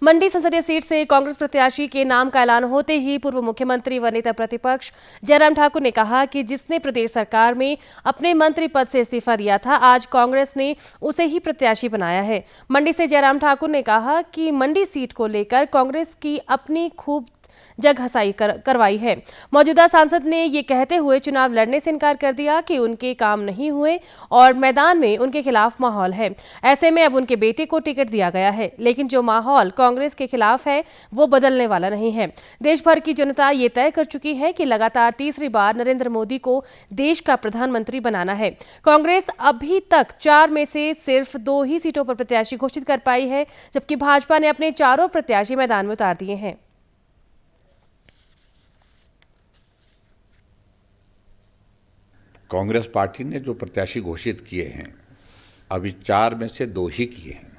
मंडी संसदीय सीट से कांग्रेस प्रत्याशी के नाम का ऐलान होते ही पूर्व मुख्यमंत्री व नेता प्रतिपक्ष जयराम ठाकुर ने कहा कि जिसने प्रदेश सरकार में अपने मंत्री पद से इस्तीफा दिया था, आज कांग्रेस ने उसे ही प्रत्याशी बनाया है। मंडी से जयराम ठाकुर ने कहा कि मंडी सीट को लेकर कांग्रेस की अपनी खूब जग हंसाई करवाई है। मौजूदा सांसद ने ये कहते हुए चुनाव लड़ने से इनकार कर दिया कि उनके काम नहीं हुए और मैदान में उनके खिलाफ माहौल है। ऐसे में अब उनके बेटे को टिकट दिया गया है, लेकिन जो माहौल कांग्रेस के खिलाफ है वो बदलने वाला नहीं है। देश भर की जनता ये तय कर चुकी है कि लगातार तीसरी बार नरेंद्र मोदी को देश का प्रधानमंत्री बनाना है। कांग्रेस अभी तक 4 में से सिर्फ 2 ही सीटों पर प्रत्याशी घोषित कर पाई है, जबकि भाजपा ने अपने चारों प्रत्याशी मैदान में उतार दिए हैं। कांग्रेस पार्टी ने जो प्रत्याशी घोषित किए हैं, अभी 4 में से 2 ही किए हैं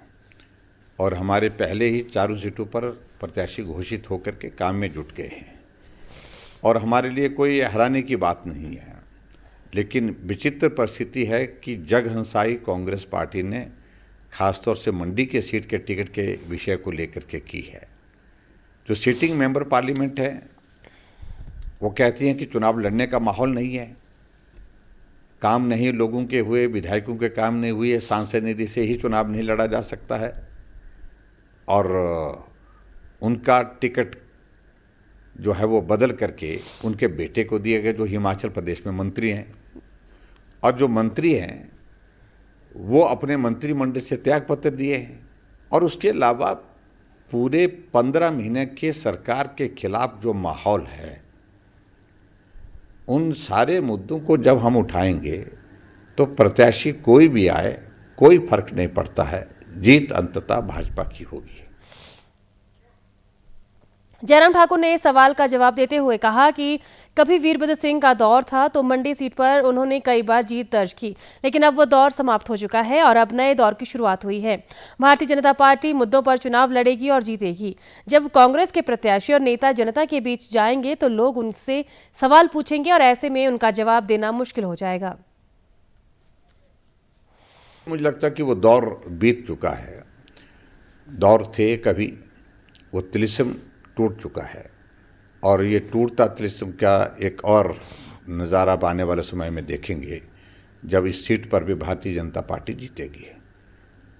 और हमारे पहले ही चारों सीटों पर प्रत्याशी घोषित होकर के काम में जुट गए हैं और हमारे लिए कोई हैरानी की बात नहीं है। लेकिन विचित्र परिस्थिति है कि जग हंसाई कांग्रेस पार्टी ने खासतौर से मंडी के सीट के टिकट के विषय को लेकर के की है। जो सिटिंग मेंबर पार्लियामेंट है वो कहती हैं कि चुनाव लड़ने का माहौल नहीं है, काम नहीं लोगों के हुए, विधायकों के काम नहीं हुए, सांसद निधि से ही चुनाव नहीं लड़ा जा सकता है और उनका टिकट जो है वो बदल करके उनके बेटे को दिए गए, जो हिमाचल प्रदेश में मंत्री हैं। और जो मंत्री हैं वो अपने मंत्रिमंडल से त्यागपत्र दिए हैं और उसके अलावा पूरे 15 महीने के सरकार के खिलाफ जो माहौल है, उन सारे मुद्दों को जब हम उठाएंगे तो प्रत्याशी कोई भी आए कोई फर्क नहीं पड़ता है, जीत अंततः भाजपा की होगी। जयराम ठाकुर ने सवाल का जवाब देते हुए कहा कि कभी वीरभद्र सिंह का दौर था तो मंडी सीट पर उन्होंने कई बार जीत दर्ज की, लेकिन अब वो दौर समाप्त हो चुका है और अब नए दौर की शुरुआत हुई है। भारतीय जनता पार्टी मुद्दों पर चुनाव लड़ेगी और जीतेगी। जब कांग्रेस के प्रत्याशी और नेता जनता के बीच जाएंगे तो लोग उनसे सवाल पूछेंगे और ऐसे में उनका जवाब देना मुश्किल हो जाएगा। मुझे लगता है कि वो दौर बीत चुका है। दौर थे कभी, वो तिलिस्म टूट चुका है और ये टूटता तिलिस्म का एक और नज़ारा आने वाले समय में देखेंगे जब इस सीट पर भी भारतीय जनता पार्टी जीतेगी।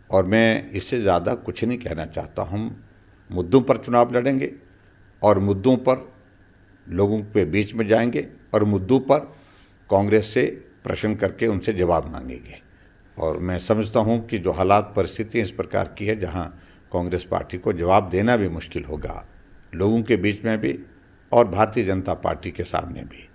और मैं इससे ज़्यादा कुछ नहीं कहना चाहता। हम मुद्दों पर चुनाव लड़ेंगे और मुद्दों पर लोगों के बीच में जाएंगे और मुद्दों पर कांग्रेस से प्रश्न करके उनसे जवाब मांगेंगे। और मैं समझता हूं कि जो हालात परिस्थिति इस प्रकार की है जहां कांग्रेस पार्टी को जवाब देना भी मुश्किल होगा, लोगों के बीच में भी और भारतीय जनता पार्टी के सामने भी।